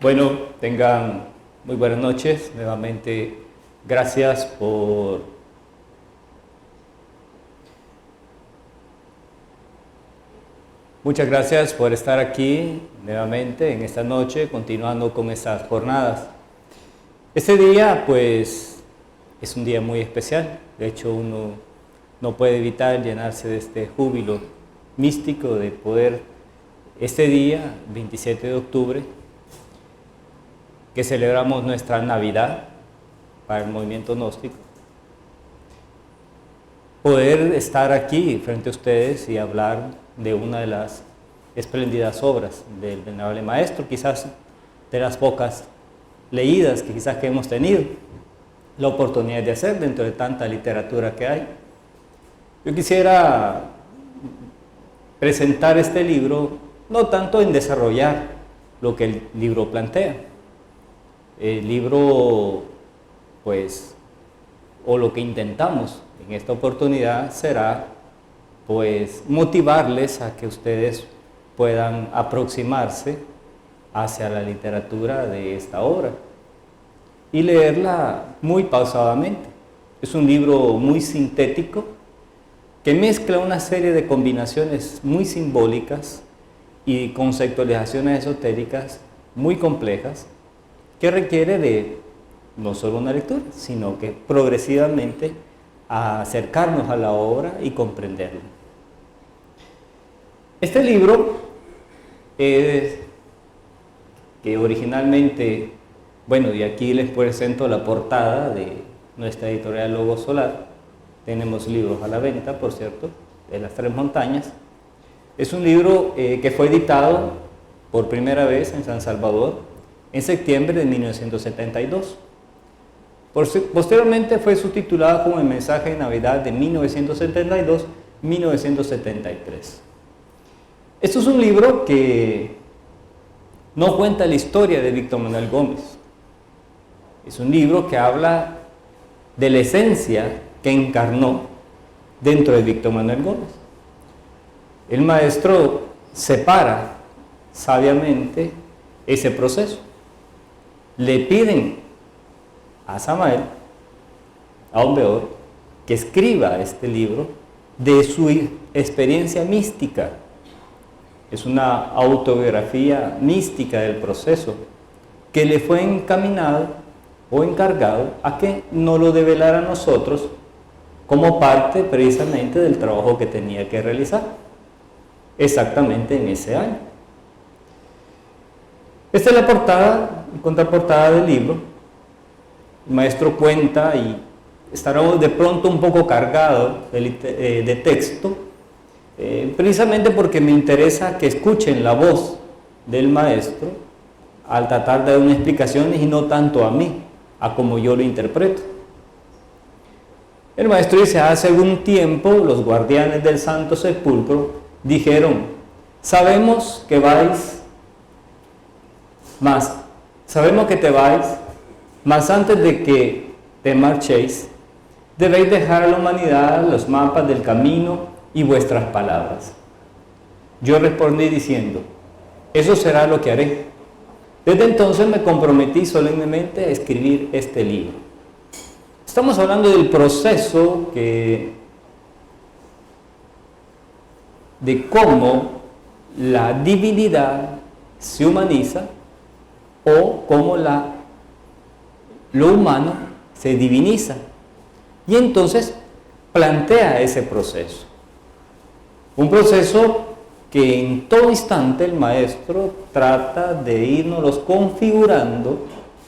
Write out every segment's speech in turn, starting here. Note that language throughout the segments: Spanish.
Bueno, tengan muy buenas noches. Nuevamente, gracias por muchas gracias por estar aquí nuevamente en esta noche, continuando con estas jornadas. Este día, pues, es un día muy especial. De hecho, uno no puede evitar llenarse de este júbilo místico de poder, este día, 27 de octubre, que celebramos nuestra Navidad para el movimiento gnóstico, poder estar aquí frente a ustedes y hablar de una de las espléndidas obras del venerable maestro, quizás de las pocas leídas que quizás que hemos tenido la oportunidad de hacer dentro de tanta literatura que hay. Yo quisiera presentar este libro no tanto en desarrollar lo que el libro plantea. El libro, pues, o lo que intentamos en esta oportunidad será, pues, motivarles a que ustedes puedan aproximarse hacia la literatura de esta obra y leerla muy pausadamente. Es un libro muy sintético que mezcla una serie de combinaciones muy simbólicas y conceptualizaciones esotéricas muy complejas, que requiere de no solo una lectura, sino que progresivamente acercarnos a la obra y comprenderla. Este libro, que originalmente, bueno, y aquí les presento la portada de nuestra editorial Logo Solar. Tenemos libros a la venta, por cierto, de las Tres Montañas. Es un libro que fue editado por primera vez en San Salvador en septiembre de 1972. Posteriormente fue subtitulado como El mensaje de Navidad de 1972-1973. Esto es un libro que no cuenta la historia de Víctor Manuel Gómez. Es un libro que habla de la esencia que encarnó dentro de Víctor Manuel Gómez. El maestro separa sabiamente ese proceso. Le piden a Samael, a un beor, que escriba este libro de su experiencia mística. Es una autobiografía mística del proceso que le fue encaminado o encargado a que no lo develara a nosotros como parte precisamente del trabajo que tenía que realizar exactamente en ese año. Esta es la portada, contraportada del libro. El maestro cuenta, y estará de pronto un poco cargado de texto, precisamente porque me interesa que escuchen la voz del maestro al tratar de dar unas explicaciones y no tanto a mí, a como yo lo interpreto. El maestro dice: hace algún tiempo los guardianes del Santo Sepulcro dijeron: sabemos que te vais, mas antes de que te marchéis, debéis dejar a la humanidad los mapas del camino y vuestras palabras. Yo respondí diciendo: eso será lo que haré. Desde entonces me comprometí solemnemente a escribir este libro. Estamos hablando del proceso de cómo la divinidad se humaniza o cómo lo humano se diviniza. Y entonces plantea ese proceso. Un proceso que en todo instante el maestro trata de irnos configurando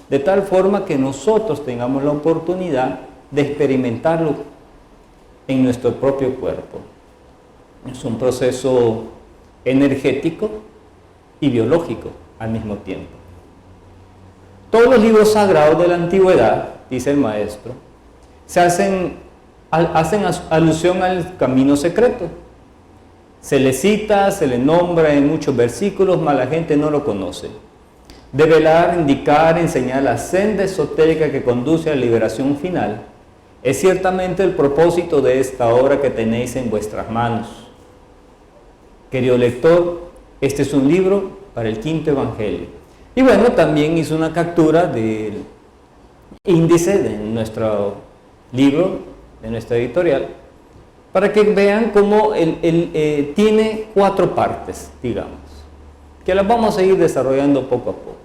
de tal forma que nosotros tengamos la oportunidad de experimentarlo en nuestro propio cuerpo. Es un proceso energético y biológico al mismo tiempo. Todos los libros sagrados de la antigüedad, dice el maestro, hacen alusión al camino secreto. Se le cita, se le nombra en muchos versículos, mas la gente no lo conoce. Develar, indicar, enseñar la senda esotérica que conduce a la liberación final es ciertamente el propósito de esta obra que tenéis en vuestras manos. Querido lector, este es un libro para el quinto evangelio. Y bueno, también hizo una captura del índice de nuestro libro, de nuestra editorial, para que vean cómo tiene 4 partes, digamos, que las vamos a ir desarrollando poco a poco.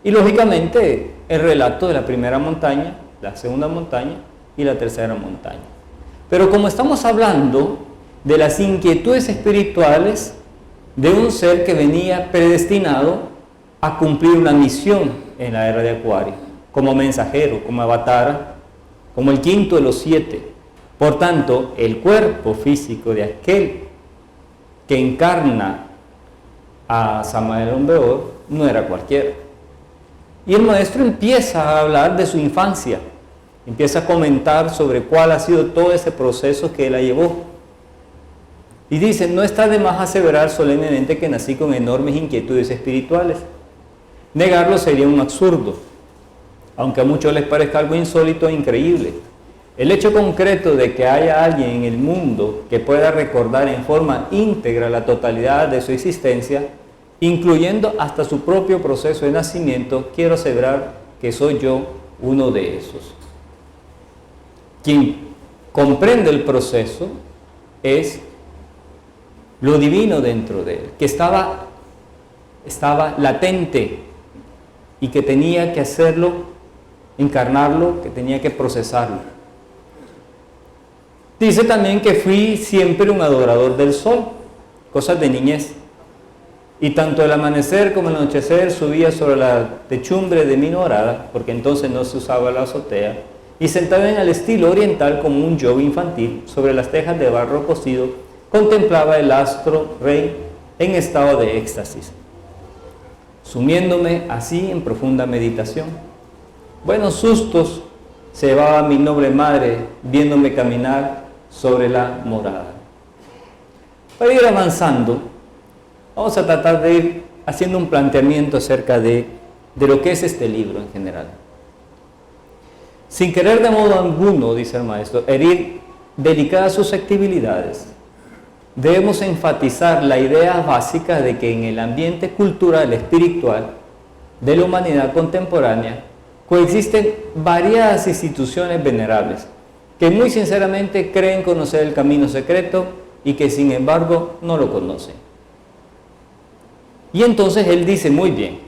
Y lógicamente el relato de la primera montaña, la segunda montaña y la tercera montaña. Pero como estamos hablando de las inquietudes espirituales de un ser que venía predestinado a cumplir una misión en la era de Acuario, como mensajero, como avatar, como el quinto de los 7. Por tanto, el cuerpo físico de aquel que encarna a Samael Aun Weor no era cualquiera. Y el maestro empieza a hablar de su infancia, empieza a comentar sobre cuál ha sido todo ese proceso que la llevó. Y dice, no está de más aseverar solemnemente que nací con enormes inquietudes espirituales. Negarlo sería un absurdo, aunque a muchos les parezca algo insólito e increíble. El hecho concreto de que haya alguien en el mundo que pueda recordar en forma íntegra la totalidad de su existencia, incluyendo hasta su propio proceso de nacimiento, quiero aseverar que soy yo uno de esos. Quien comprende el proceso es lo divino dentro de él, que estaba latente y que tenía que hacerlo, encarnarlo, que tenía que procesarlo. Dice también que fui siempre un adorador del sol, cosas de niñez. Y tanto el amanecer como el anochecer subía sobre la techumbre de mi morada, porque entonces no se usaba la azotea, y sentado en el estilo oriental como un yogi infantil, sobre las tejas de barro cocido, contemplaba el astro rey en estado de éxtasis, sumiéndome así en profunda meditación. Buenos sustos se llevaba mi noble madre viéndome caminar sobre la morada. Para ir avanzando, vamos a tratar de ir haciendo un planteamiento acerca de lo que es este libro en general. Sin querer de modo alguno, dice el maestro, herir delicadas susceptibilidades, debemos enfatizar la idea básica de que en el ambiente cultural espiritual de la humanidad contemporánea coexisten variadas instituciones venerables que muy sinceramente creen conocer el camino secreto y que sin embargo no lo conocen. Y entonces él dice, muy bien,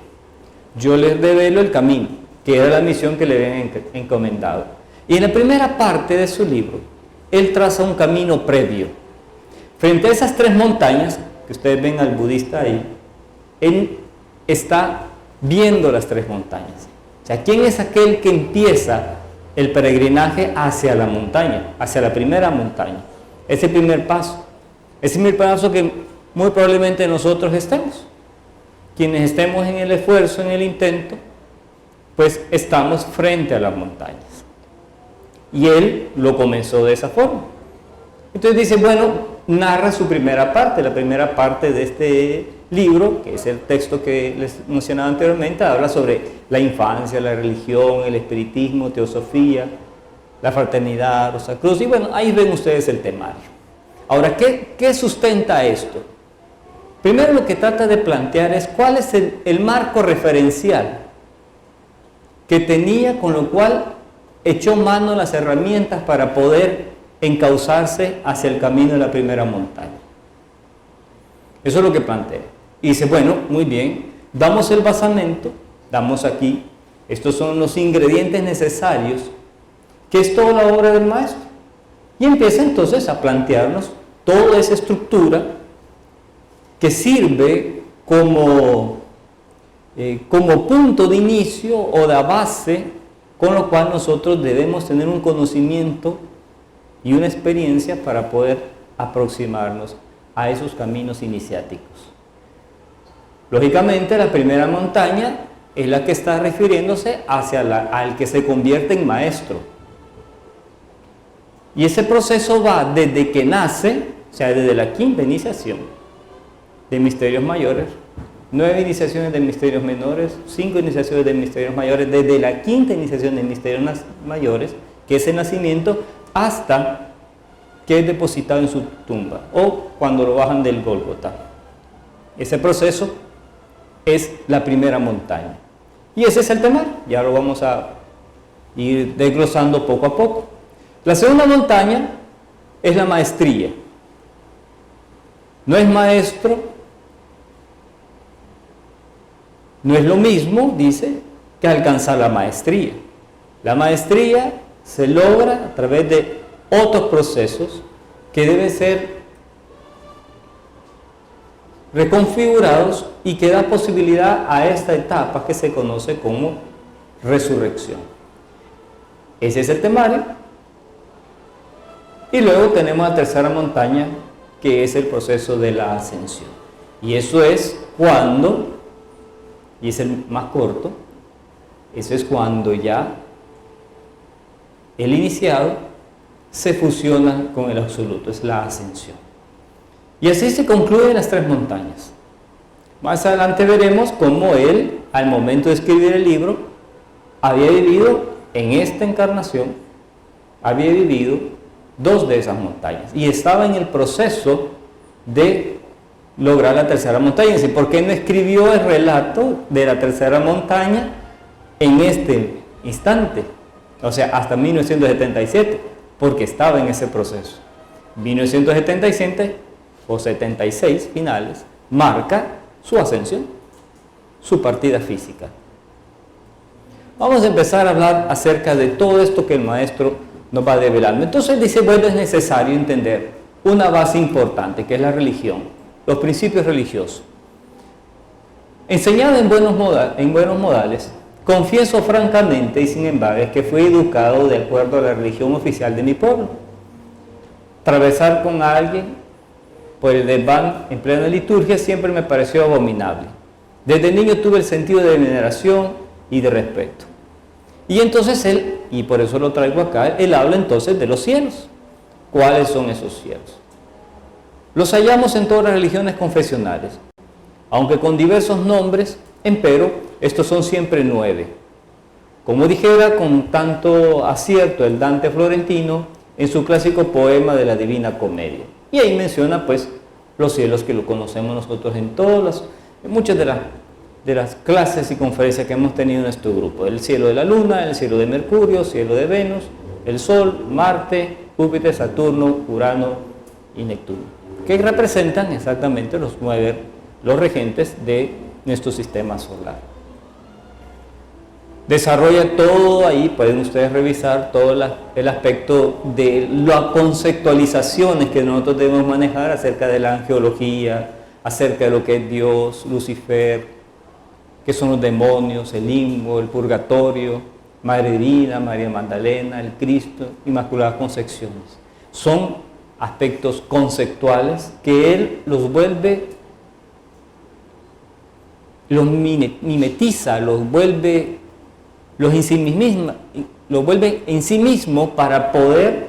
yo les revelo el camino, que era la misión que le habían encomendado. Y en la primera parte de su libro, él traza un camino previo. Frente a esas 3 montañas, que ustedes ven al budista ahí, él está viendo las 3 montañas. O sea, ¿quién es aquel que empieza el peregrinaje hacia la montaña, hacia la primera montaña? Ese primer paso. Ese primer paso que muy probablemente nosotros estemos. Quienes estemos en el esfuerzo, en el intento, pues estamos frente a las montañas. Y él lo comenzó de esa forma. Entonces dice, bueno, narra su primera parte, la primera parte de este libro, que es el texto que les mencionaba anteriormente, habla sobre la infancia, la religión, el espiritismo, teosofía, la fraternidad, Rosa Cruz, y bueno, ahí ven ustedes el temario. Ahora, ¿qué sustenta esto? Primero lo que trata de plantear es cuál es el marco referencial que tenía, con lo cual echó mano a las herramientas para poder encauzarse hacia el camino de la primera montaña. Eso es lo que plantea. Y dice, bueno, muy bien, damos el basamento, damos aquí, estos son los ingredientes necesarios, que es toda la obra del maestro. Y empieza entonces a plantearnos toda esa estructura que sirve como punto de inicio o de base, con lo cual nosotros debemos tener un conocimiento y una experiencia para poder aproximarnos a esos caminos iniciáticos. Lógicamente, la primera montaña es la que está refiriéndose al que se convierte en maestro. Y ese proceso va desde que nace, o sea, desde la quinta iniciación de misterios mayores, 9 iniciaciones de misterios menores, 5 iniciaciones de misterios mayores, desde la quinta iniciación de misterios mayores, que es el nacimiento, hasta que es depositado en su tumba, o cuando lo bajan del Gólgota. Ese proceso es la primera montaña. Y ese es el temario, ya lo vamos a ir desglosando poco a poco. La segunda montaña es la maestría. No es maestro, no es lo mismo, dice, que alcanzar la maestría. La maestría se logra a través de otros procesos que deben ser reconfigurados y que da posibilidad a esta etapa que se conoce como resurrección. Ese es el temario. Y luego tenemos la tercera montaña, que es el proceso de la ascensión. Y eso es cuando, y es el más corto, eso es cuando ya el iniciado se fusiona con el absoluto, es la ascensión. Y así se concluyen las tres montañas. Más adelante veremos cómo él, al momento de escribir el libro, había vivido en esta encarnación, había vivido dos de esas montañas y estaba en el proceso de lograr la tercera montaña. ¿Y por qué no escribió el relato de la tercera montaña en este instante? O sea, hasta 1977, porque estaba en ese proceso. 1977 o 76 finales marca su ascensión, su partida física. Vamos a empezar a hablar acerca de todo esto que el maestro nos va develando. Entonces dice, bueno, es necesario entender una base importante, que es la religión, los principios religiosos. Enseñado en buenos modales, confieso francamente y sin embargo que fui educado de acuerdo a la religión oficial de mi pueblo. Atravesar con alguien por el desván en plena liturgia siempre me pareció abominable. Desde niño tuve el sentido de veneración y de respeto. Y entonces él, y por eso lo traigo acá, él habla entonces de los cielos. ¿Cuáles son esos cielos? Los hallamos en todas las religiones confesionales, aunque con diversos nombres, empero estos son siempre 9. Como dijera con tanto acierto el Dante florentino en su clásico poema de la Divina Comedia. Y ahí menciona pues los cielos que lo conocemos nosotros en muchas de las clases y conferencias que hemos tenido en nuestro grupo. El cielo de la luna, el cielo de Mercurio, el cielo de Venus, el Sol, Marte, Júpiter, Saturno, Urano y Neptuno, que representan exactamente los regentes de nuestro sistema solar. Desarrolla todo ahí, pueden ustedes revisar todo el aspecto de las conceptualizaciones que nosotros debemos manejar acerca de la angeología, acerca de lo que es Dios, Lucifer, que son los demonios, el limbo, el purgatorio, Madre Divina, María Magdalena, el Cristo, Inmaculadas Concepciones. Son aspectos conceptuales que él los mimetiza, los vuelve en sí mismo para poder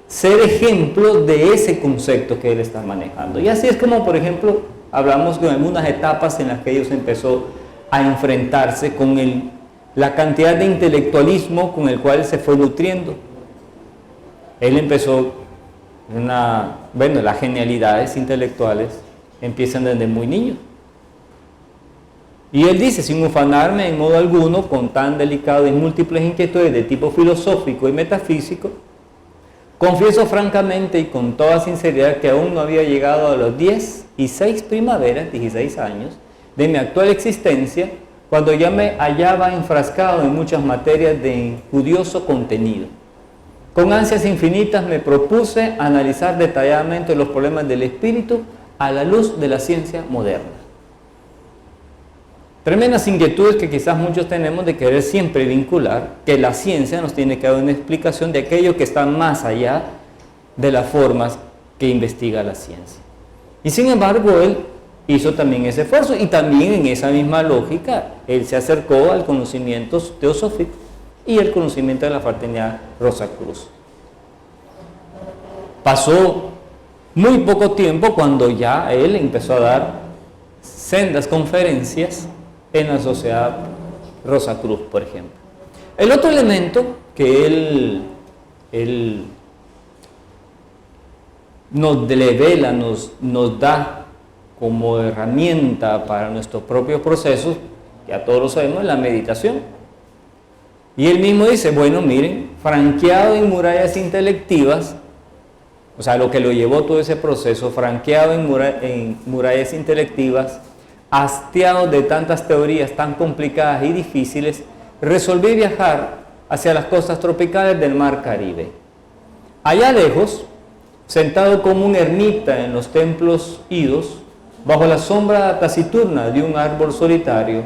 ser ejemplo de ese concepto que él está manejando. Y así es como, por ejemplo, hablamos de algunas etapas en las que ellos empezó a enfrentarse con la cantidad de intelectualismo con el cual se fue nutriendo. Él empezó, las genialidades intelectuales empiezan desde muy niño. Y él dice, sin ufanarme en modo alguno con tan delicadas y múltiples inquietudes de tipo filosófico y metafísico, confieso francamente y con toda sinceridad que aún no había llegado a los 16 años de mi actual existencia, cuando ya me hallaba enfrascado en muchas materias de injurioso contenido. Con ansias infinitas me propuse analizar detalladamente los problemas del espíritu a la luz de la ciencia moderna. Tremendas inquietudes que quizás muchos tenemos de querer siempre vincular que la ciencia nos tiene que dar una explicación de aquello que está más allá de las formas que investiga la ciencia. Y sin embargo, él hizo también ese esfuerzo y también en esa misma lógica, él se acercó al conocimiento teosófico y el conocimiento de la fraternidad Rosacruz. Pasó muy poco tiempo cuando ya él empezó a dar sendas conferencias en la Sociedad Rosacruz, por ejemplo. El otro elemento que él nos devela, nos da como herramienta para nuestros propios procesos, ya todos lo sabemos, la meditación. Y él mismo dice, bueno, miren, franqueado en murallas intelectivas, o sea, lo que lo llevó todo ese proceso, franqueado en murallas intelectivas, hastiado de tantas teorías tan complicadas y difíciles, resolví viajar hacia las costas tropicales del Mar Caribe. Allá lejos, sentado como un ermita en los templos idos, bajo la sombra taciturna de un árbol solitario,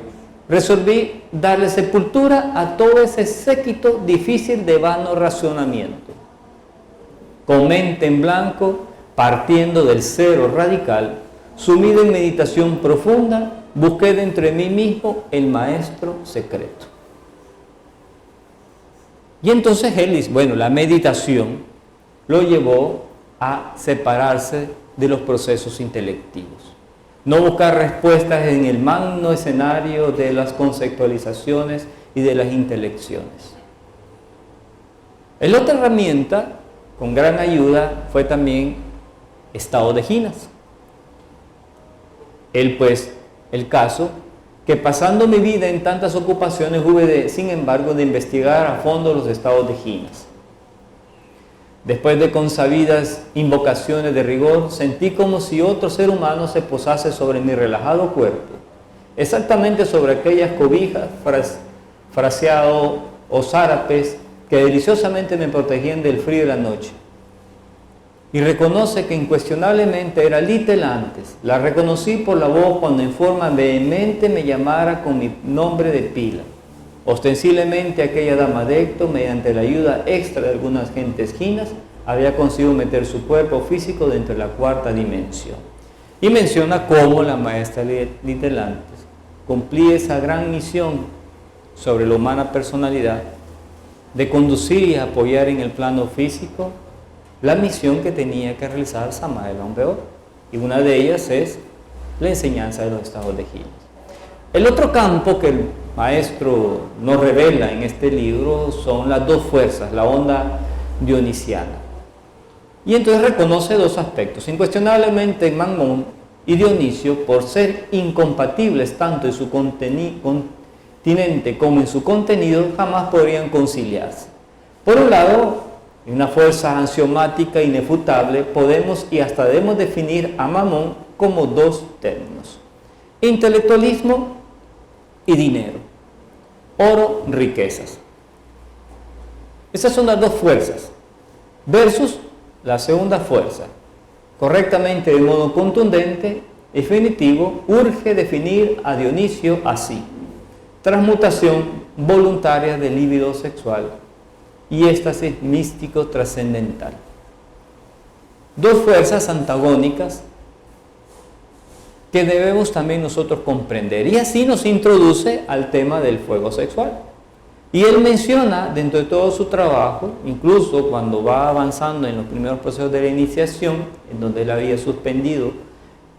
resolví darle sepultura a todo ese séquito difícil de vano razonamiento. Con mente en blanco, partiendo del cero radical, sumido en meditación profunda, busqué dentro de mí mismo el maestro secreto. Y entonces él dice, bueno, la meditación lo llevó a separarse de los procesos intelectivos. No buscar respuestas en el magno escenario de las conceptualizaciones y de las intelecciones. La otra herramienta, con gran ayuda, fue también estado de Ginas. El caso, que pasando mi vida en tantas ocupaciones, hube sin embargo de investigar a fondo los estados de Ginas. Después de consabidas invocaciones de rigor, sentí como si otro ser humano se posase sobre mi relajado cuerpo, exactamente sobre aquellas cobijas, fraseado o zárapes que deliciosamente me protegían del frío de la noche. Y reconoce que incuestionablemente era Litel antes. La reconocí por la voz cuando en forma vehemente me llamara con mi nombre de pila. Ostensiblemente aquella dama de Ecto, mediante la ayuda extra de algunas gentes ginas, había conseguido meter su cuerpo físico dentro de la cuarta dimensión. Y menciona cómo la maestra Litel antes cumplía esa gran misión sobre la humana personalidad de conducir y apoyar en el plano físico la misión que tenía que realizar Samael Aun-Weor. Y una de ellas es la enseñanza de los estados de Ginas. El otro campo que el maestro nos revela en este libro son las dos fuerzas, la onda dionisiana. Y entonces reconoce dos aspectos. Incuestionablemente Mammón y Dionisio, por ser incompatibles tanto en su continente como en su contenido, jamás podrían conciliarse. Por un lado, en una fuerza axiomática inefutable, podemos y hasta debemos definir a Mammón como dos términos: intelectualismo y dinero, oro, riquezas. Esas son las dos fuerzas, versus la segunda fuerza. Correctamente, de modo contundente, definitivo, urge definir a Dionisio así: transmutación voluntaria del líbido sexual y éxtasis místico trascendental. Dos fuerzas antagónicas que debemos también nosotros comprender, y así nos introduce al tema del fuego sexual. Y él menciona dentro de todo su trabajo, incluso cuando va avanzando en los primeros procesos de la iniciación, en donde él había suspendido,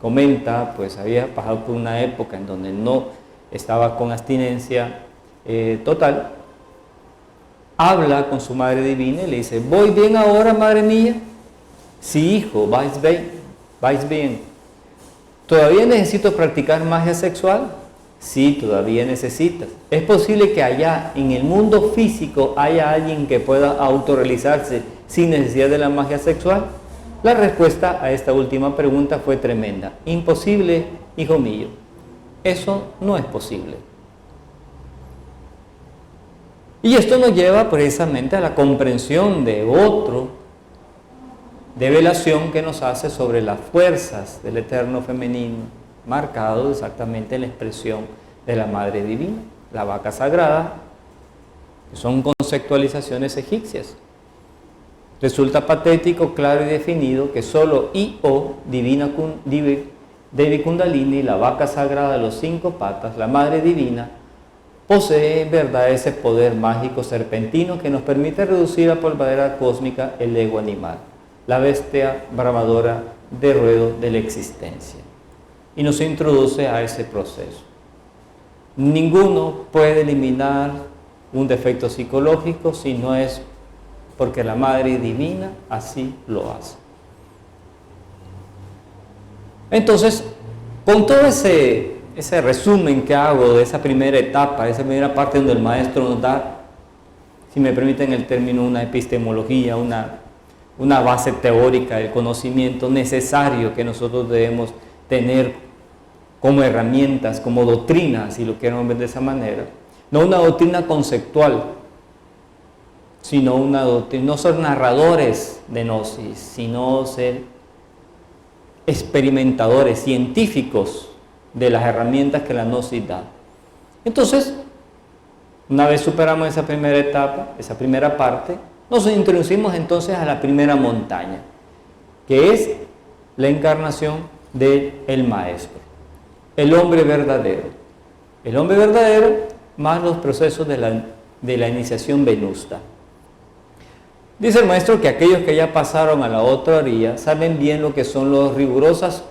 comenta, pues había pasado por una época en donde no estaba con abstinencia total, habla con su madre divina y le dice: ¿voy bien ahora, madre mía? Sí, hijo, vais bien. ¿Todavía necesito practicar magia sexual? Sí, todavía necesitas. ¿Es posible que allá en el mundo físico haya alguien que pueda autorrealizarse sin necesidad de la magia sexual? La respuesta a esta última pregunta fue tremenda. Imposible, hijo mío. Eso no es posible. Y esto nos lleva precisamente a la comprensión de otro develación que nos hace sobre las fuerzas del eterno femenino, marcado exactamente en la expresión de la Madre Divina, la vaca sagrada, que son conceptualizaciones egipcias. Resulta patético, claro y definido que solo I-O, Devi Kundalini, la vaca sagrada de los 5 patas, la Madre Divina, posee en verdad ese poder mágico serpentino que nos permite reducir a polvadera cósmica el ego animal, la bestia bramadora de ruedo de la existencia, y nos introduce a ese proceso. Ninguno puede eliminar un defecto psicológico si no es porque la Madre Divina así lo hace. Entonces, Con todo ese resumen que hago de esa primera etapa, de esa primera parte donde el maestro nos da, si me permiten el término, una epistemología, una base teórica del conocimiento necesario que nosotros debemos tener como herramientas, como doctrina, si lo queremos ver de esa manera. No una doctrina conceptual, sino una doctrina, no ser narradores de gnosis, sino ser experimentadores, científicos de las herramientas que la gnosis da. Entonces, una vez superamos esa primera etapa, esa primera parte, nos introducimos entonces a la primera montaña, que es la encarnación del Maestro, el hombre verdadero. El hombre verdadero más los procesos de la iniciación venusta. Dice el Maestro que aquellos que ya pasaron a la otra orilla saben bien lo que son las rigurosas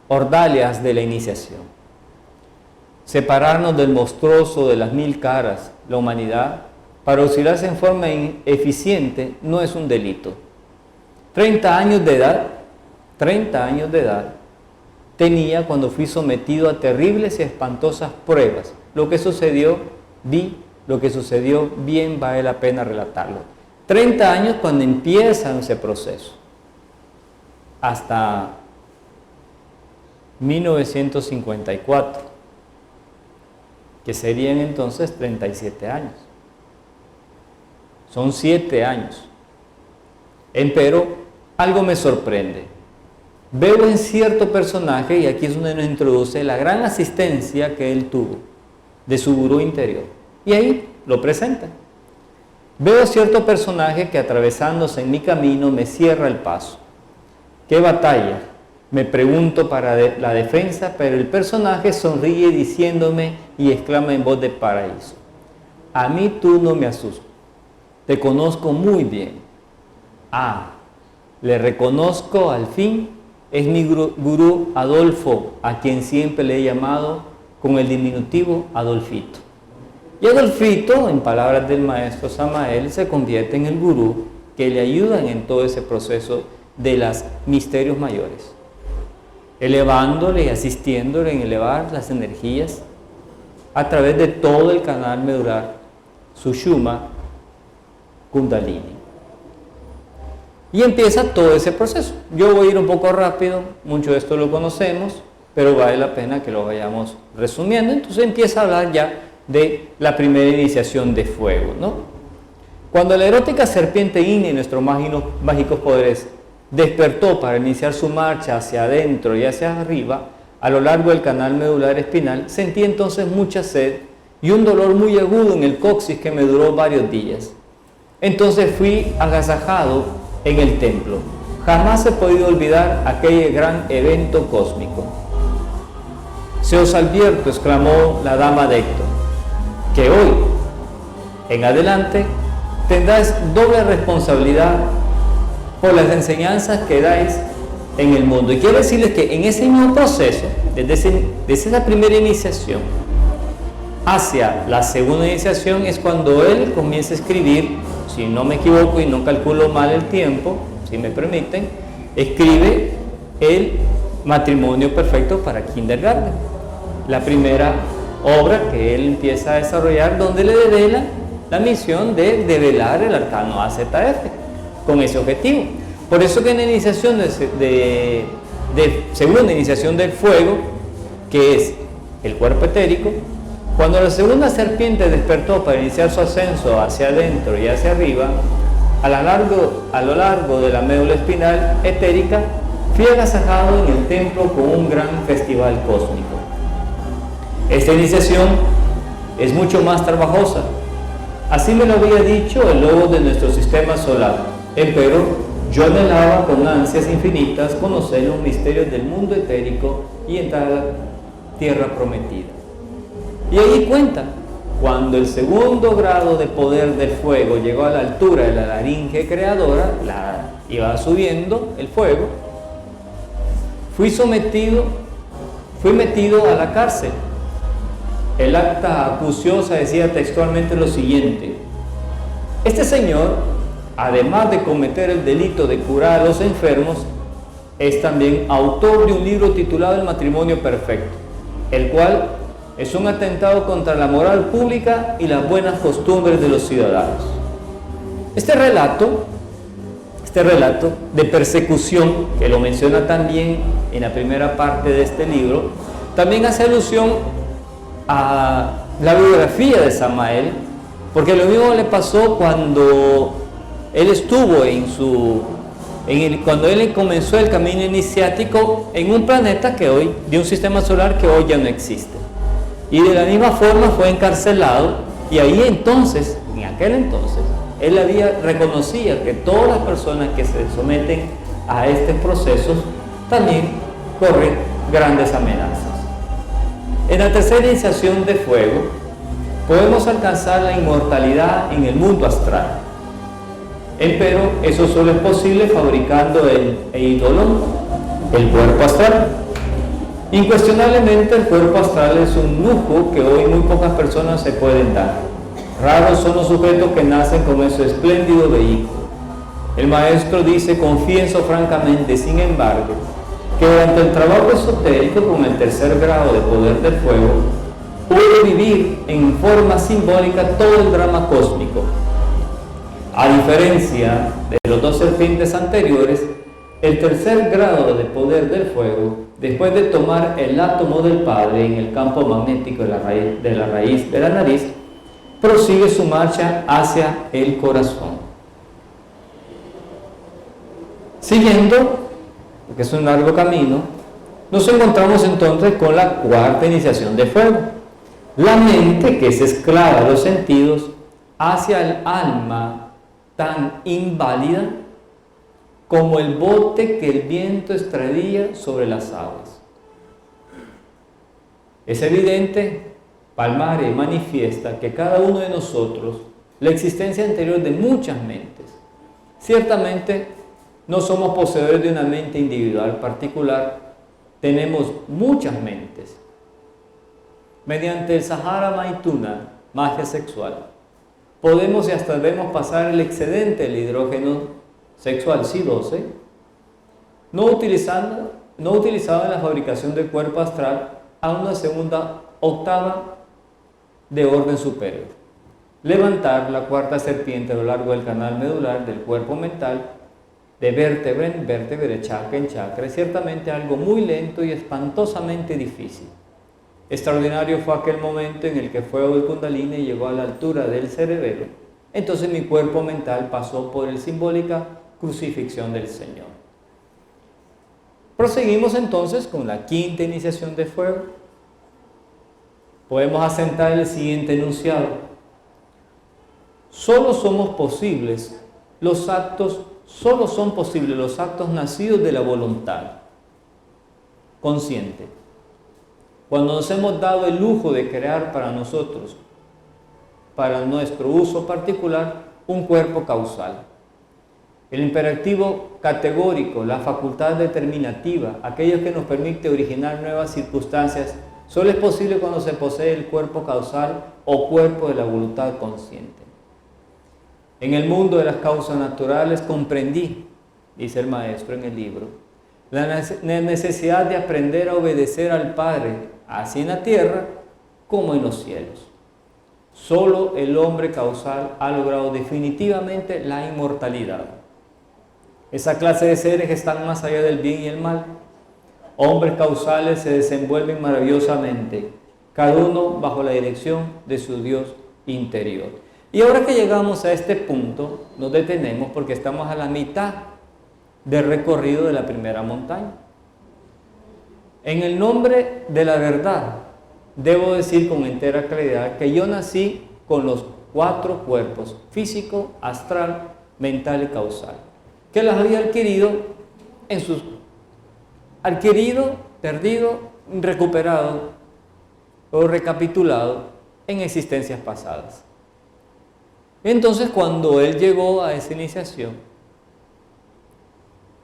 ordalias de la iniciación. Separarnos del monstruoso de las 1000 caras, la humanidad, para auxiliarse en forma eficiente no es un delito. 30 años de edad tenía cuando fui sometido a terribles y espantosas pruebas. Lo que sucedió, lo que sucedió, bien vale la pena relatarlo. 30 años cuando empieza ese proceso, hasta 1954, que serían entonces 37 años. Son 7 años. Empero, algo me sorprende. Veo en cierto personaje, y aquí es donde nos introduce la gran asistencia que él tuvo de su gurú interior. Y ahí lo presenta. Veo cierto personaje que atravesándose en mi camino me cierra el paso. ¿Qué batalla? Me pregunto para la defensa, pero el personaje sonríe diciéndome y exclama en voz de paraíso: a mí tú no me asustas, te conozco muy bien. Le reconozco al fin, es mi gurú Adolfo, a quien siempre le he llamado con el diminutivo Adolfito. Y Adolfito, en palabras del maestro Samael, se convierte en el gurú que le ayudan en todo ese proceso de los misterios mayores, elevándole y asistiéndole en elevar las energías a través de todo el canal medular Sushumna Kundalini. Y empieza todo ese proceso. Yo voy a ir un poco rápido, mucho de esto lo conocemos, pero vale la pena que lo vayamos resumiendo. Entonces empieza a hablar ya de la primera iniciación de fuego, ¿no? Cuando la erótica serpiente Ine y nuestros mágicos poderes despertó para iniciar su marcha hacia adentro y hacia arriba, a lo largo del canal medular espinal, sentí entonces mucha sed y un dolor muy agudo en el coxis que me duró varios días. Entonces fui agasajado en el templo. Jamás he podido olvidar aquel gran evento cósmico. Se os advierto, exclamó la dama de Héctor, que hoy en adelante tendráis doble responsabilidad por las enseñanzas que dais en el mundo. Y quiero decirles que en ese mismo proceso, desde esa primera iniciación hacia la segunda iniciación, es cuando él comienza a escribir, si no me equivoco y no calculo mal el tiempo, si me permiten, escribe el matrimonio perfecto para kindergarten, la primera obra que él empieza a desarrollar, donde le devela la misión de develar el arcano AZF con ese objetivo. Por eso que en la iniciación de segunda iniciación del fuego, que es el cuerpo etérico, cuando la segunda serpiente despertó para iniciar su ascenso hacia adentro y hacia arriba, a lo largo de la médula espinal etérica, fui agasajado en el templo con un gran festival cósmico. Esta iniciación es mucho más trabajosa. Así me lo había dicho el lobo de nuestro sistema solar. Empero, yo anhelaba con ansias infinitas conocer los misterios del mundo etérico y entrar a la tierra prometida. Y ahí cuenta, cuando el segundo grado de poder del fuego llegó a la altura de la laringe creadora, iba subiendo el fuego, fui metido a la cárcel. El acta acuciosa decía textualmente lo siguiente: este señor, además de cometer el delito de curar a los enfermos, es también autor de un libro titulado El matrimonio perfecto, el cual es un atentado contra la moral pública y las buenas costumbres de los ciudadanos. Este relato de persecución, que lo menciona también en la primera parte de este libro, también hace alusión a la biografía de Samael, porque lo mismo le pasó cuando él estuvo cuando él comenzó el camino iniciático en un planeta de un sistema solar que hoy ya no existe. Y de la misma forma fue encarcelado, y ahí entonces, en aquel entonces, él reconocía que todas las personas que se someten a estos procesos también corren grandes amenazas. En la tercera iniciación de fuego, podemos alcanzar la inmortalidad en el mundo astral. Empero, eso solo es posible fabricando el eidolon, el cuerpo astral. Incuestionablemente, el cuerpo astral es un lujo que hoy muy pocas personas se pueden dar. Raros son los sujetos que nacen con ese espléndido vehículo. El maestro dice: confieso francamente, sin embargo, que durante el trabajo esotérico con el tercer grado de poder del fuego, pude vivir en forma simbólica todo el drama cósmico. A diferencia de los dos serpientes anteriores, el tercer grado de poder del fuego, después de tomar el átomo del Padre en el campo magnético de la raíz de la nariz, prosigue su marcha hacia el corazón. Siguiendo, porque es un largo camino, nos encontramos entonces con la cuarta iniciación de fuego. La mente, que es esclava de los sentidos, hacia el alma tan inválida como el bote que el viento estrella sobre las aguas. Es evidente, palmaria y manifiesta que cada uno de nosotros, la existencia anterior de muchas mentes, ciertamente no somos poseedores de una mente individual particular, tenemos muchas mentes. Mediante el Sahara Maituna, magia sexual, podemos y hasta debemos pasar el excedente del hidrógeno sexual C12, no utilizado en la fabricación del cuerpo astral, a una segunda octava de orden superior. Levantar la cuarta serpiente a lo largo del canal medular del cuerpo mental, de vértebra en vértebra, de chakra en chakra, es ciertamente algo muy lento y espantosamente difícil. Extraordinario fue aquel momento en el que el fuego del Kundalini llegó a la altura del cerebelo. Entonces mi cuerpo mental pasó por la simbólica crucifixión del Señor. Proseguimos entonces con la quinta iniciación de fuego. Podemos asentar el siguiente enunciado: solo son posibles los actos nacidos de la voluntad consciente. Cuando nos hemos dado el lujo de crear para nosotros, para nuestro uso particular, un cuerpo causal. El imperativo categórico, la facultad determinativa, aquello que nos permite originar nuevas circunstancias, solo es posible cuando se posee el cuerpo causal o cuerpo de la voluntad consciente. En el mundo de las causas naturales comprendí, dice el maestro en el libro, la necesidad de aprender a obedecer al Padre, así en la tierra como en los cielos. Solo el hombre causal ha logrado definitivamente la inmortalidad. Esa clase de seres están más allá del bien y el mal. Hombres causales se desenvuelven maravillosamente, cada uno bajo la dirección de su Dios interior. Y ahora que llegamos a este punto, nos detenemos porque estamos a la mitad del recorrido de la primera montaña. En el nombre de la verdad, debo decir con entera claridad que yo nací con los 4 cuerpos: físico, astral, mental y causal, que las había adquirido, perdido, recuperado o recapitulado en existencias pasadas. Entonces, cuando él llegó a esa iniciación,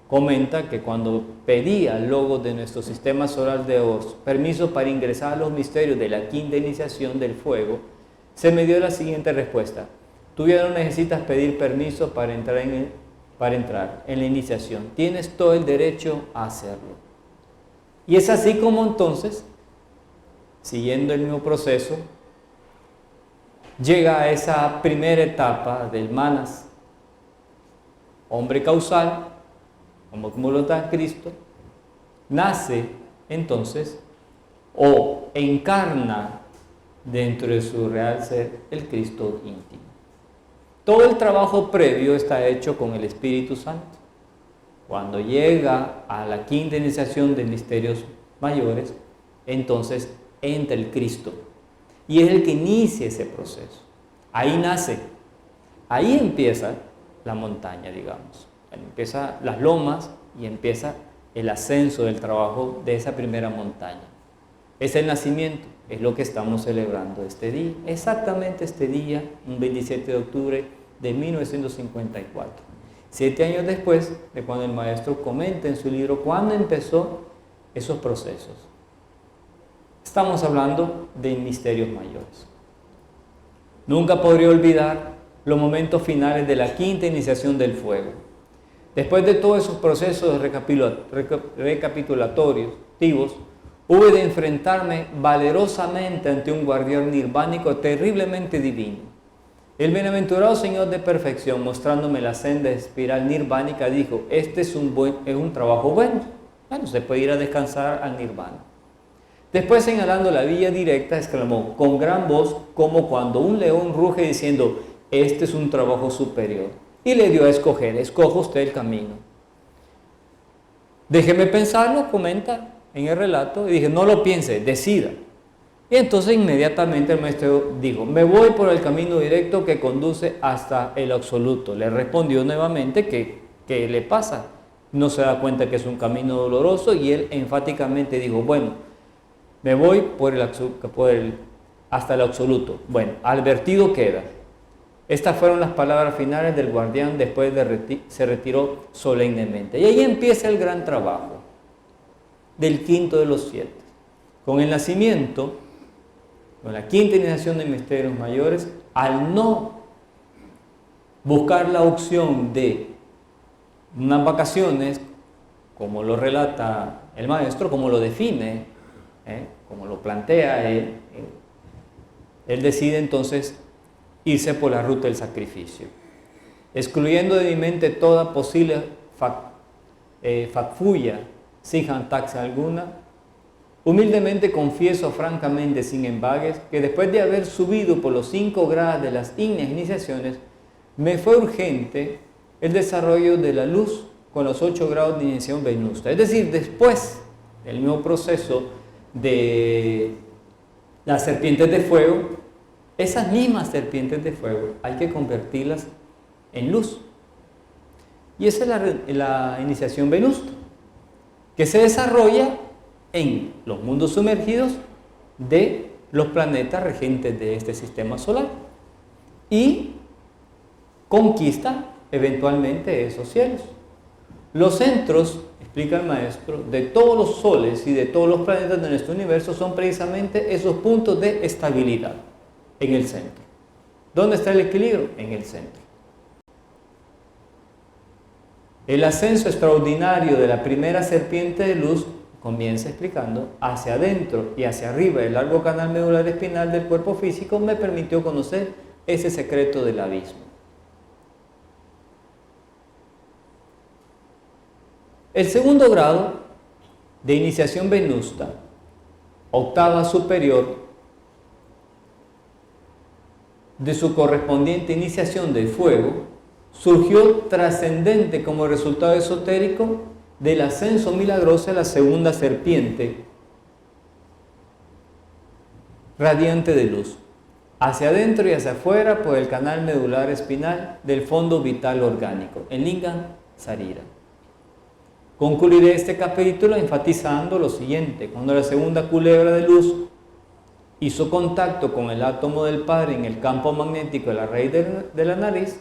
comenta que cuando pedía al Logos de nuestro sistema solar de Oz permiso para ingresar a los misterios de la quinta iniciación del fuego, se me dio la siguiente respuesta: tú ya no necesitas pedir permiso para entrar en para entrar en la iniciación. Tienes todo el derecho a hacerlo. Y es así como entonces, siguiendo el mismo proceso, llega a esa primera etapa del manas, hombre causal, como lo da Cristo, nace entonces o encarna dentro de su real ser el Cristo íntimo. Todo el trabajo previo está hecho con el Espíritu Santo. Cuando llega a la quinta iniciación de misterios mayores, entonces entra el Cristo y es el que inicia ese proceso. Ahí nace, ahí empieza la montaña, digamos. Empieza las lomas y empieza el ascenso del trabajo de esa primera montaña. Es el nacimiento, es lo que estamos celebrando este día, exactamente este día, un 27 de octubre de 1954. 7 años después de cuando el maestro comenta en su libro cuándo empezó esos procesos. Estamos hablando de misterios mayores. Nunca podría olvidar los momentos finales de la quinta iniciación del fuego. Después de todos esos procesos recapitulatorios, hube de enfrentarme valerosamente ante un guardián nirvánico terriblemente divino. El bienaventurado Señor de perfección, mostrándome la senda espiral nirvánica, dijo: este es un trabajo bueno. Bueno, se puede ir a descansar al nirvana. Después, señalando la vía directa, exclamó con gran voz, como cuando un león ruge, diciendo: este es un trabajo superior. Y le dio a escoger: escoja usted el camino. Déjeme pensarlo, comenta en el relato, y dije: no lo piense, decida. Y entonces inmediatamente el maestro dijo: me voy por el camino directo que conduce hasta el absoluto. Le respondió nuevamente que ¿qué le pasa? No se da cuenta que es un camino doloroso, y él enfáticamente dijo: bueno, me voy hasta el absoluto. Bueno, advertido queda. Estas fueron las palabras finales del guardián. Después se retiró solemnemente. Y ahí empieza el gran trabajo del quinto de los 7. Con el nacimiento, con la quinta iniciación de misterios mayores, al no buscar la opción de unas vacaciones, como lo relata el maestro, como lo define, como lo plantea él decide entonces irse por la ruta del sacrificio, excluyendo de mi mente toda posible fakfuya, sin jactancia alguna. Humildemente confieso francamente, sin embagues, que después de haber subido por los 5 grados de las ígneas iniciaciones, me fue urgente el desarrollo de la luz con los 8 grados de iniciación venusta. Es decir, después del mismo proceso de las serpientes de fuego, esas mismas serpientes de fuego hay que convertirlas en luz. Y esa es la iniciación venusta, que se desarrolla en los mundos sumergidos de los planetas regentes de este sistema solar y conquista eventualmente esos cielos. Los centros, explica el maestro, de todos los soles y de todos los planetas de nuestro universo son precisamente esos puntos de estabilidad en el centro. ¿Dónde está el equilibrio? En el centro. El ascenso extraordinario de la primera serpiente de luz comienza explicando: hacia adentro y hacia arriba del largo canal medular espinal del cuerpo físico me permitió conocer ese secreto del abismo. El segundo grado de iniciación venusta, octava superior de su correspondiente iniciación del fuego, surgió trascendente como resultado esotérico del ascenso milagroso a la segunda serpiente radiante de luz, hacia adentro y hacia afuera por el canal medular espinal del fondo vital orgánico, el Lingam Sarira. Concluiré este capítulo enfatizando lo siguiente: cuando la segunda culebra de luz hizo contacto con el átomo del Padre en el campo magnético de la raíz de la nariz,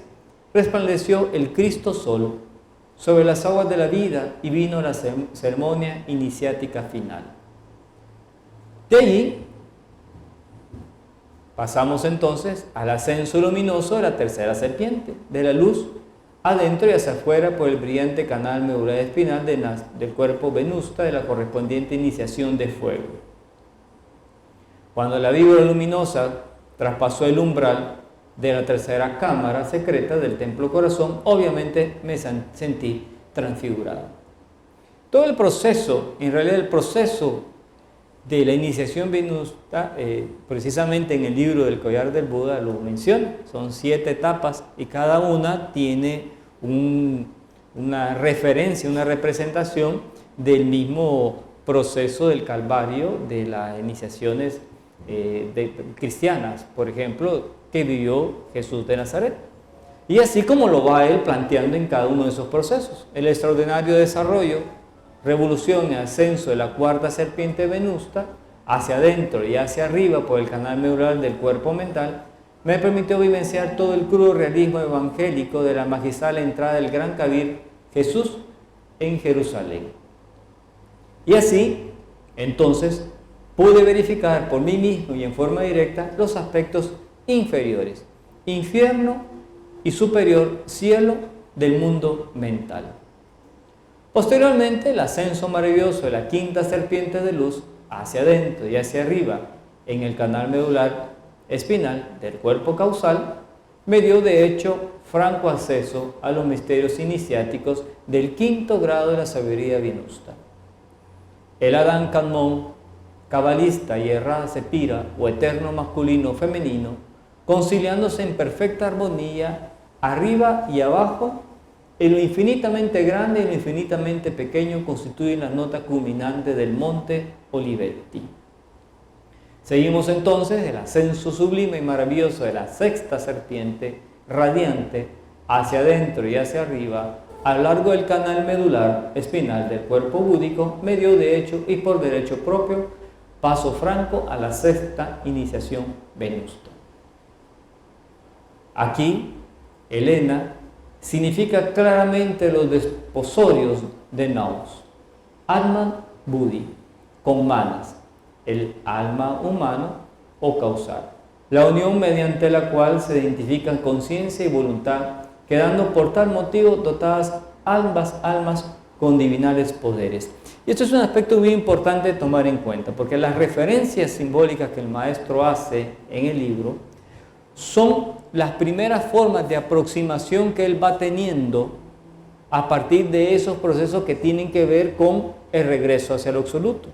resplandeció el Cristo Sol sobre las aguas de la vida y vino la ceremonia iniciática final. De allí pasamos entonces al ascenso luminoso de la tercera serpiente, de la luz adentro y hacia afuera por el brillante canal medular espinal del cuerpo venusta de la correspondiente iniciación de fuego. Cuando la víbora luminosa traspasó el umbral de la tercera cámara secreta del templo corazón, obviamente me sentí transfigurado. Todo el proceso, en realidad el proceso de la iniciación venusta, precisamente en el libro del Collar del Buda lo menciona. Son 7 etapas y cada una tiene una referencia, una representación del mismo proceso del Calvario de las iniciaciones cristianas, por ejemplo, que vivió Jesús de Nazaret. Y así como lo va él planteando en cada uno de esos procesos. El extraordinario desarrollo, revolución y ascenso de la cuarta serpiente venusta hacia adentro y hacia arriba por el canal medular del cuerpo mental me permitió vivenciar todo el crudo realismo evangélico de la magistral entrada del gran Kabir Jesús en Jerusalén. Y así, entonces, pude verificar por mí mismo y en forma directa los aspectos inferiores, infierno y superior cielo del mundo mental. Posteriormente, el ascenso maravilloso de la quinta serpiente de luz hacia adentro y hacia arriba en el canal medular espinal del cuerpo causal me dio de hecho franco acceso a los misterios iniciáticos del quinto grado de la sabiduría venusta. El Adán Kadmon, cabalista y errada sepira o eterno masculino o femenino, conciliándose en perfecta armonía arriba y abajo, en lo infinitamente grande y lo infinitamente pequeño constituyen las notas culminantes del monte Olivetti. Seguimos entonces el ascenso sublime y maravilloso de la sexta serpiente radiante hacia adentro y hacia arriba a lo largo del canal medular espinal del cuerpo búdico, medio de hecho y por derecho propio, paso franco a la sexta iniciación venusta. Aquí, Elena significa claramente los desposorios de Naus, Atman Buddhi, con manas, el alma humano o causal, la unión mediante la cual se identifican conciencia y voluntad, quedando por tal motivo dotadas ambas almas con divinales poderes. Y esto es un aspecto muy importante de tomar en cuenta, porque las referencias simbólicas que el maestro hace en el libro son las primeras formas de aproximación que él va teniendo a partir de esos procesos que tienen que ver con el regreso hacia lo absoluto,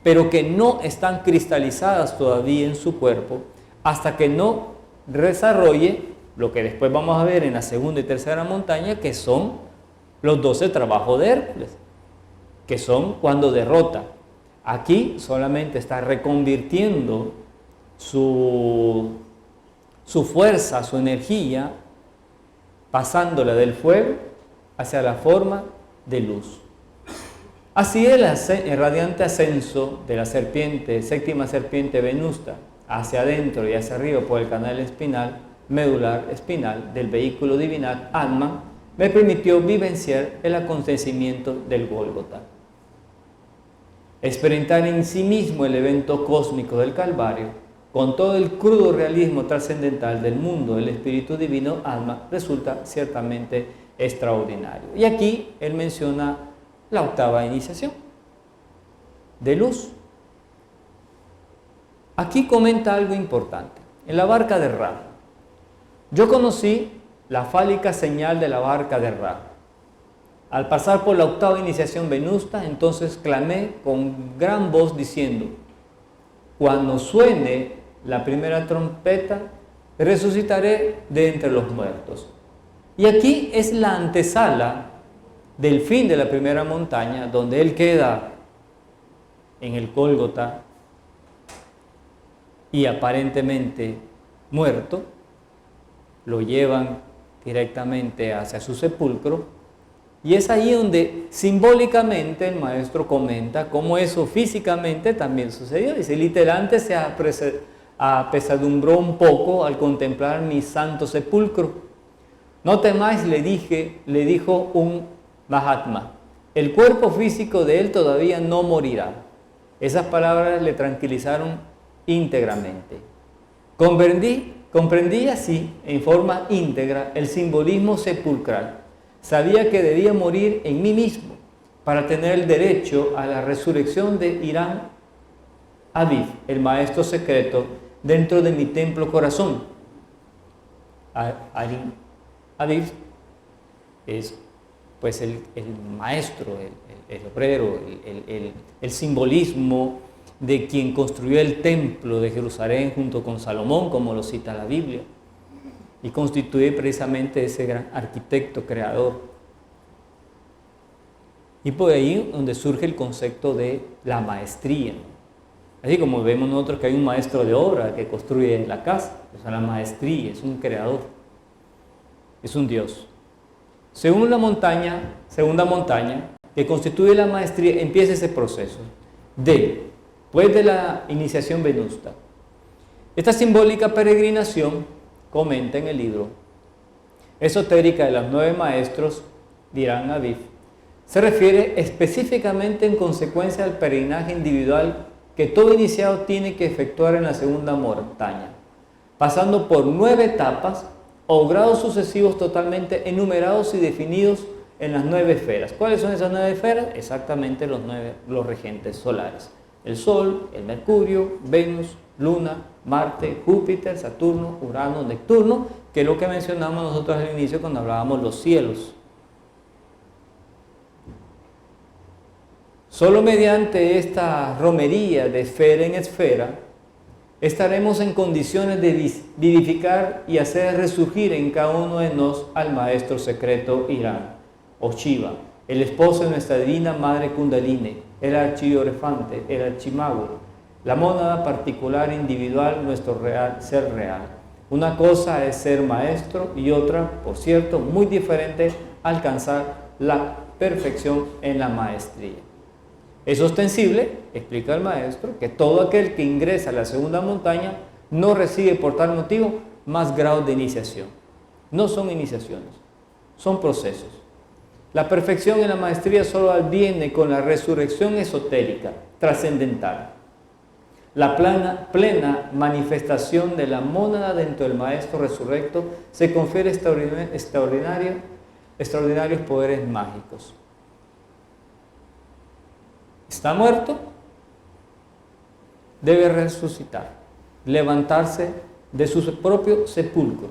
pero que no están cristalizadas todavía en su cuerpo hasta que no desarrolle lo que después vamos a ver en la segunda y tercera montaña, que son los 12 trabajos de Hércules, que son cuando derrota. Aquí solamente está reconvirtiendo su fuerza, su energía, pasándola del fuego hacia la forma de luz. Así el radiante ascenso de la serpiente, séptima serpiente venusta, hacia adentro y hacia arriba por el canal espinal, medular espinal del vehículo divinal Atman, me permitió vivenciar el acontecimiento del Gólgota. Experimentar en sí mismo el evento cósmico del Calvario, con todo el crudo realismo trascendental del mundo del Espíritu Divino Atman, resulta ciertamente extraordinario. Y aquí él menciona la octava iniciación de luz. Aquí comenta algo importante. En la barca de Ra, yo conocí la fálica señal de la barca de Ra. Al pasar por la octava iniciación venusta, entonces clamé con gran voz diciendo: cuando suene la primera trompeta, resucitaré de entre los muertos. Y aquí es la antesala del fin de la primera montaña, donde él queda en el Gólgota y aparentemente muerto. Lo llevan directamente hacia su sepulcro, y es ahí donde simbólicamente el maestro comenta cómo eso físicamente también sucedió. Dice: literalmente se apesadumbró un poco al contemplar mi santo sepulcro. No temáis, le dijo un Mahatma, el cuerpo físico de él todavía no morirá. Esas palabras le tranquilizaron íntegramente. Comprendí así, en forma íntegra, el simbolismo sepulcral, Sabía que debía morir en mí mismo para tener el derecho a la resurrección de Irán Aviv, el maestro secreto, dentro de mi templo corazón. Aviv es pues el maestro, el obrero, el simbolismo de quien construyó el templo de Jerusalén junto con Salomón, como lo cita la Biblia, y constituye precisamente ese gran arquitecto, creador. Y por ahí donde surge el concepto de la maestría. Así como vemos nosotros que hay un maestro de obra que construye la casa, o sea, la maestría es un creador, es un Dios. Segunda montaña, que constituye la maestría, empieza ese proceso después de la iniciación venusta. Esta simbólica peregrinación, comenta en el libro esotérica de los 9 maestros de Irán Aviv, se refiere específicamente en consecuencia al peregrinaje individual que todo iniciado tiene que efectuar en la segunda montaña, pasando por 9 etapas o grados sucesivos totalmente enumerados y definidos en las 9 esferas. ¿Cuáles son esas 9 esferas? Exactamente los regentes solares: el Sol, el Mercurio, Venus, Luna, Marte, Júpiter, Saturno, Urano, Neptuno, que es lo que mencionamos nosotros al inicio cuando hablábamos los cielos. Solo mediante esta romería de esfera en esfera estaremos en condiciones de vivificar y hacer resurgir en cada uno de nosotros al maestro secreto Irán, o Shiva, el esposo de nuestra divina madre Kundalini, el archiorefante, el archimago, la mónada particular individual, nuestro real, ser real. Una cosa es ser maestro y otra, por cierto, muy diferente, alcanzar la perfección en la maestría. Es ostensible, explica el maestro, que todo aquel que ingresa a la segunda montaña no recibe por tal motivo más grados de iniciación. No son iniciaciones, son procesos. La perfección en la maestría solo adviene con la resurrección esotérica, trascendental. La plena manifestación de la mónada dentro del maestro resurrecto se confiere extraordinarios poderes mágicos. Está muerto, debe resucitar, levantarse de su propio sepulcro.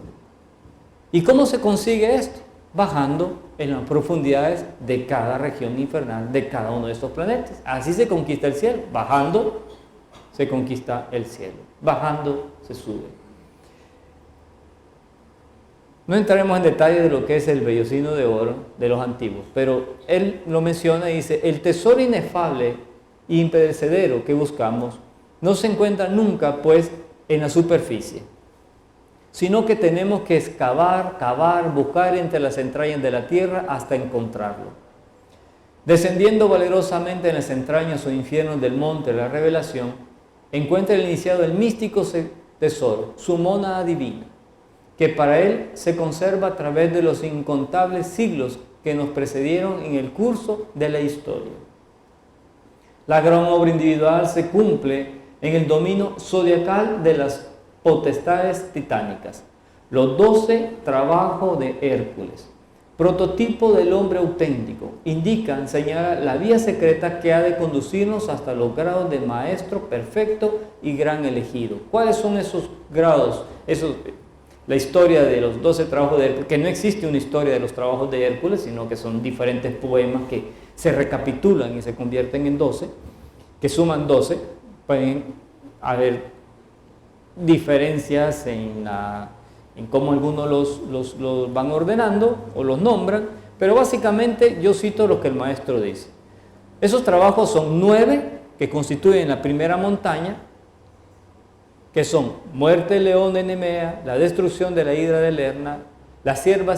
¿Y cómo se consigue esto? Bajando en las profundidades de cada región infernal de cada uno de estos planetas. Así se conquista el cielo. Bajando se conquista el cielo. Bajando se sube. No entraremos en detalle de lo que es el vellocino de oro de los antiguos, pero él lo menciona y dice: el tesoro inefable e imperecedero que buscamos no se encuentra nunca, pues, en la superficie, sino que tenemos que excavar, cavar, buscar entre las entrañas de la tierra hasta encontrarlo. Descendiendo valerosamente en las entrañas o infiernos del monte de la revelación, encuentra el iniciado el místico tesoro, su mónada divina, que para él se conserva a través de los incontables siglos que nos precedieron en el curso de la historia. La gran obra individual se cumple en el dominio zodiacal de las potestades titánicas, los 12 trabajos de Hércules, prototipo del hombre auténtico, indican, señala la vía secreta que ha de conducirnos hasta los grados de maestro perfecto y gran elegido. ¿Cuáles son esos grados? La historia de los 12 trabajos de Hércules, que no existe una historia de los trabajos de Hércules, sino que son diferentes poemas que se recapitulan y se convierten en 12, que suman 12. Pueden haber diferencias en cómo algunos los van ordenando o los nombran, pero básicamente yo cito lo que el maestro dice. Esos trabajos son 9 que constituyen la primera montaña, que son muerte del león de Nemea, la destrucción de la hidra de Lerna, la cierva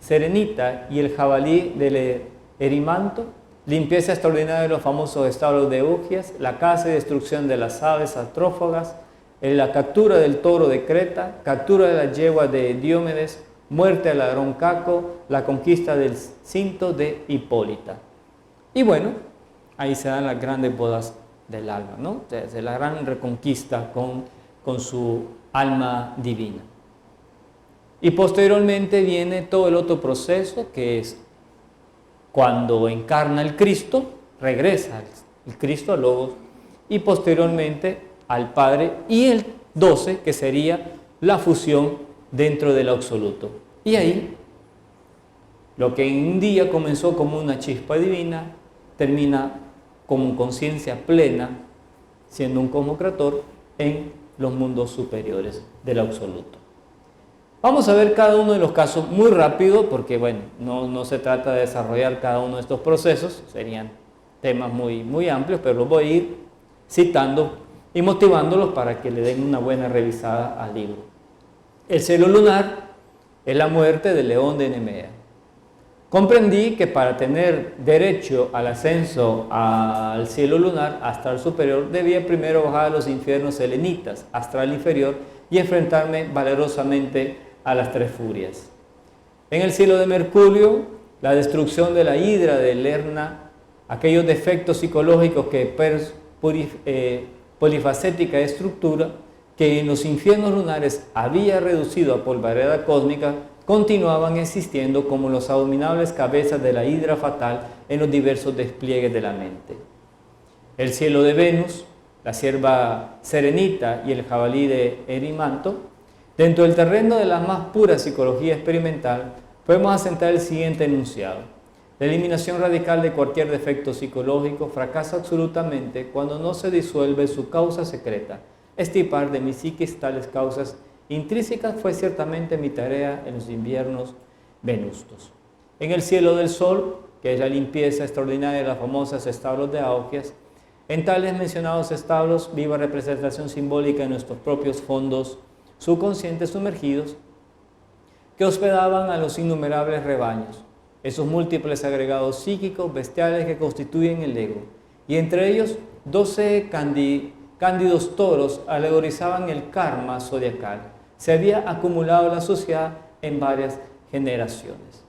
serenita y el jabalí del Erimanto, limpieza extraordinaria de los famosos establos de Eugias, la caza y destrucción de las aves artrófagas, la captura del toro de Creta, captura de la yegua de Diomedes, muerte al ladrón Caco, la conquista del cinto de Hipólita. Y bueno, ahí se dan las grandes bodas del alma, ¿no? De la gran reconquista con su alma divina. Y posteriormente viene todo el otro proceso, que es cuando encarna el Cristo, regresa el Cristo al Logos, y posteriormente al Padre, y el 12, que sería la fusión dentro del absoluto. Y ahí, lo que en un día comenzó como una chispa divina, termina como conciencia plena, siendo un cosmocreador en los mundos superiores del absoluto. Vamos a ver cada uno de los casos muy rápido, porque bueno, no se trata de desarrollar cada uno de estos procesos, serían temas muy amplios, pero los voy a ir citando y motivándolos para que le den una buena revisada al libro. El cielo lunar es la muerte del león de Nemea. Comprendí que para tener derecho al ascenso al cielo lunar, astral superior, debía primero bajar a los infiernos selenitas, astral inferior, y enfrentarme valerosamente a las tres furias. En el cielo de Mercurio, la destrucción de la hidra de Lerna, aquellos defectos psicológicos que polifacética estructura que en los infiernos lunares había reducido a polvareda cósmica, continuaban existiendo como los abominables cabezas de la hidra fatal en los diversos despliegues de la mente. El cielo de Venus, la cierva serenita y el jabalí de Erimanto. Dentro del terreno de la más pura psicología experimental, podemos asentar el siguiente enunciado. La eliminación radical de cualquier defecto psicológico fracasa absolutamente cuando no se disuelve su causa secreta. Extirpar de mi psiquis tales causas intrínsecas fue ciertamente mi tarea en los inviernos venustos. En el cielo del sol, que es la limpieza extraordinaria de las famosas establos de Augias, en tales mencionados establos, viva representación simbólica de nuestros propios fondos subconscientes sumergidos, que hospedaban a los innumerables rebaños, esos múltiples agregados psíquicos bestiales que constituyen el ego, y entre ellos 12 cándidos toros alegorizaban el karma zodiacal. Se había acumulado la sociedad en varias generaciones.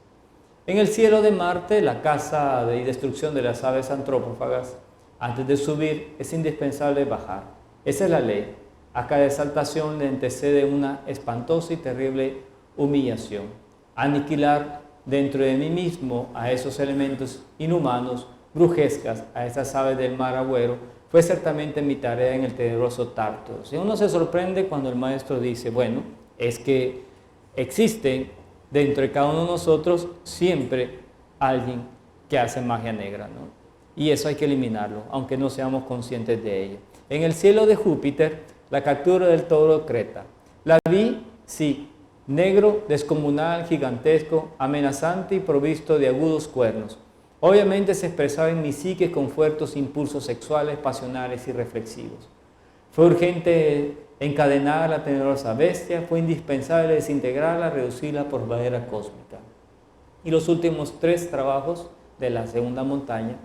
En el cielo de Marte, la caza y destrucción de las aves antropófagas, antes de subir es indispensable bajar. Esa es la ley. A cada exaltación le antecede una espantosa y terrible humillación. Aniquilar dentro de mí mismo a esos elementos inhumanos, brujescas, a esas aves del mar agüero, fue ciertamente mi tarea en el tenebroso Tártaro. Si uno se sorprende cuando el maestro dice, bueno, es que existe dentro de cada uno de nosotros siempre alguien que hace magia negra, ¿no? Y eso hay que eliminarlo, aunque no seamos conscientes de ello. En el cielo de Júpiter, la captura del toro de Creta. La vi, sí, negro, descomunal, gigantesco, amenazante y provisto de agudos cuernos. Obviamente se expresaba en mi psique con fuertes impulsos sexuales, pasionales y reflexivos. Fue urgente encadenar a la tenebrosa bestia, fue indispensable desintegrarla, reducirla por barrera cósmica. Y los últimos 3 trabajos de la segunda montaña,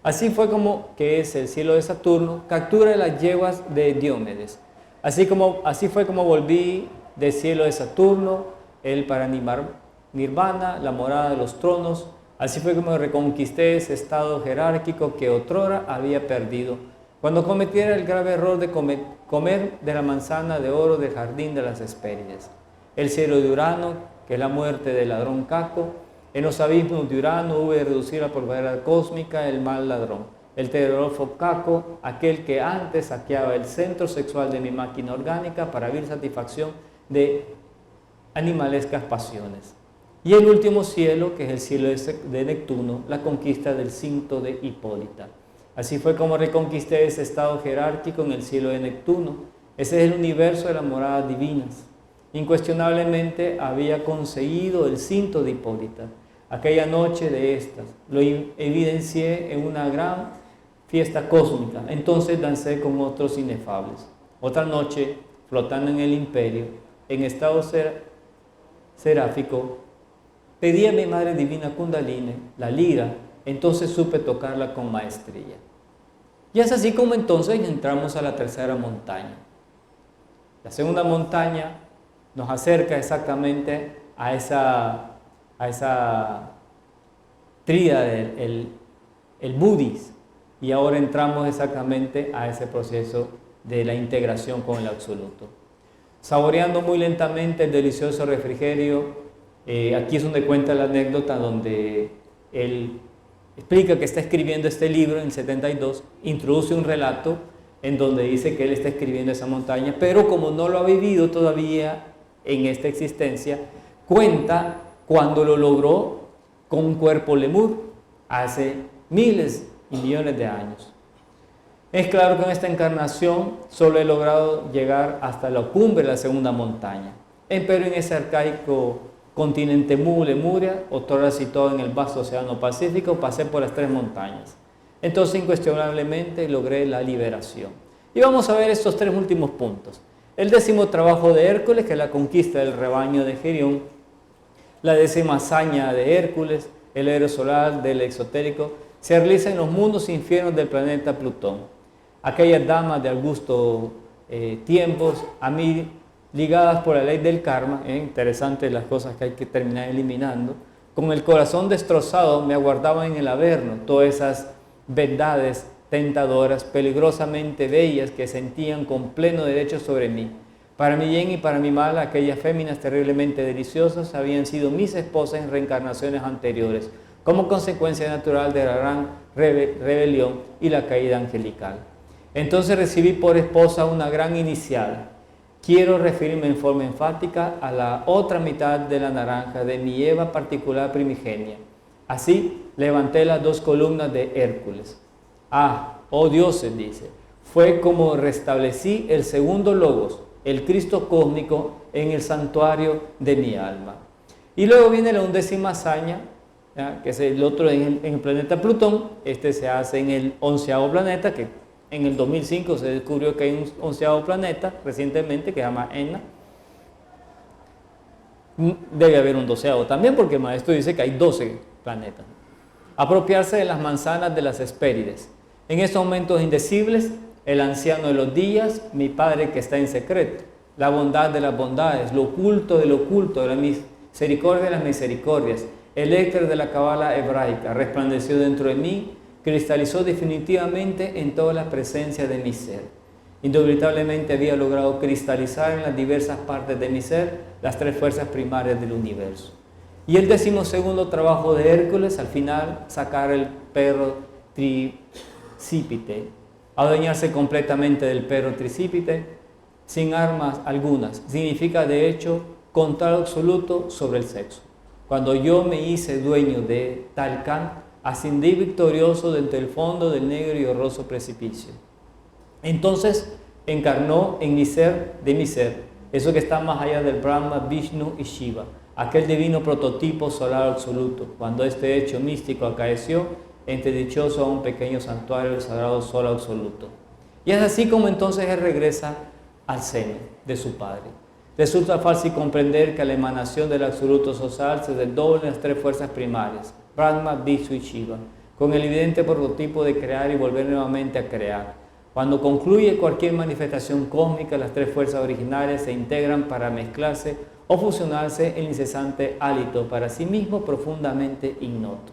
así fue como, que es el cielo de Saturno, captura de las yeguas de Diomedes. Así fue como volví del cielo de Saturno, el Paranirvana, la morada de los tronos. Así fue como reconquisté ese estado jerárquico que otrora había perdido, cuando cometiera el grave error de comer de la manzana de oro del jardín de las Hespérides. El cielo de Urano, que es la muerte del ladrón Caco. En los abismos de Urano hube de reducir a polvareda cósmica el mal ladrón. El teledorfo Caco, aquel que antes saqueaba el centro sexual de mi máquina orgánica para vivir satisfacción de animalescas pasiones. Y el último cielo, que es el cielo de Neptuno, la conquista del cinto de Hipólita. Así fue como reconquisté ese estado jerárquico en el cielo de Neptuno. Ese es el universo de las moradas divinas. Incuestionablemente había conseguido el cinto de Hipólita. Aquella noche de estas lo evidencié en una gran fiesta cósmica. Entonces dancé con otros inefables. Otra noche, flotando en el imperio, en estado seráfico, pedí a mi madre divina Kundalini la lira, entonces supe tocarla con maestría. Y es así como entonces entramos a la tercera montaña. La segunda montaña nos acerca exactamente a esa tríade, el Budis, y ahora entramos exactamente a ese proceso de la integración con el absoluto. saboreando muy lentamente el delicioso refrigerio. Aquí es donde cuenta la anécdota donde él explica que está escribiendo este libro en 72, introduce un relato en donde dice que él está escribiendo esa montaña, pero como no lo ha vivido todavía en esta existencia, cuenta cuando lo logró con un cuerpo lemur hace miles y millones de años. Es claro que en esta encarnación solo he logrado llegar hasta la cumbre de la segunda montaña, pero en ese arcaico continente Mu, Lemuria, otrora situado en el vasto océano Pacífico, pasé por las 3 montañas. Entonces, incuestionablemente, logré la liberación. Y vamos a ver estos 3 últimos puntos. El 10º trabajo de Hércules, que es la conquista del rebaño de Gerión. La 10ª hazaña de Hércules, el héroe solar del exotérico, se realiza en los mundos infiernos del planeta Plutón. Aquellas damas de augusto tiempos, a mí ligadas por la ley del karma, interesantes las cosas que hay que terminar eliminando, con el corazón destrozado me aguardaban en el Averno todas esas verdades tentadoras, peligrosamente bellas que sentían con pleno derecho sobre mí. Para mi bien y para mi mal, aquellas féminas terriblemente deliciosas habían sido mis esposas en reencarnaciones anteriores, como consecuencia natural de la gran rebelión y la caída angelical. Entonces recibí por esposa una gran inicial. Quiero referirme en forma enfática a la otra mitad de la naranja de mi Eva particular primigenia. Así levanté las 2 columnas de Hércules. Oh dioses, dice, fue como restablecí el segundo logos, el Cristo cósmico, en el santuario de mi alma. Y luego viene la 11ª hazaña, ¿ya?, que es el otro en el planeta Plutón. Este se hace en el 11º planeta, que en el 2005 se descubrió que hay un 11º planeta recientemente que se llama Enna. Debe haber un 12º también, porque el maestro dice que hay 12 planetas. Apropiarse de las manzanas de las Hespérides. En estos momentos indecibles, el anciano de los días, mi Padre que está en secreto, la bondad de las bondades, lo oculto de lo oculto, la misericordia de las misericordias, el éter de la cabala hebraica, resplandeció dentro de mí, cristalizó definitivamente en toda la presencia de mi ser. Indubitablemente había logrado cristalizar en las diversas partes de mi ser las 3 fuerzas primarias del universo. Y el 12º trabajo de Hércules, al final, sacar el perro tricípite, adueñarse completamente del perro tricípite, sin armas algunas, significa de hecho control absoluto sobre el sexo. Cuando yo me hice dueño de Talcán, ascendí victorioso desde el fondo del negro y horroroso precipicio. Entonces encarnó en mi ser de mi ser, eso que está más allá del Brahma, Vishnu y Shiva, aquel divino prototipo solar absoluto. Cuando este hecho místico acaeció, entre dichoso a un pequeño santuario del sagrado sol absoluto. Y es así como entonces él regresa al seno de su Padre. Resulta fácil comprender que a la emanación del absoluto social se desdoblan las 3 fuerzas primarias, Brahma, Vishnu y Shiva, con el evidente prototipo de crear y volver nuevamente a crear. Cuando concluye cualquier manifestación cósmica, las 3 fuerzas originales se integran para mezclarse o fusionarse en incesante hálito para sí mismo profundamente ignoto.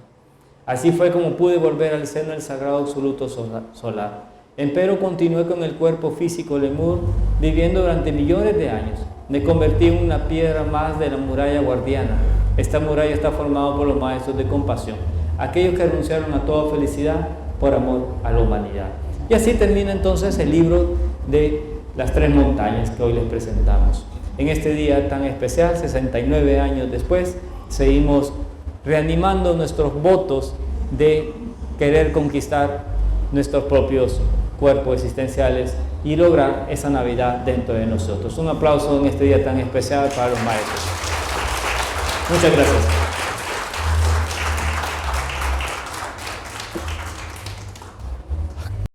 Así fue como pude volver al seno del sagrado absoluto solar. Empero continué con el cuerpo físico lemur, viviendo durante millones de años. Me convertí en una piedra más de la muralla guardiana. Esta muralla está formada por los maestros de compasión, aquellos que renunciaron a toda felicidad por amor a la humanidad. Y así termina entonces el libro de las 3 montañas que hoy les presentamos. En este día tan especial, 69 años después, seguimos reanimando nuestros votos de querer conquistar nuestros propios cuerpos existenciales y lograr esa Navidad dentro de nosotros. Un aplauso en este día tan especial para los maestros. Muchas gracias.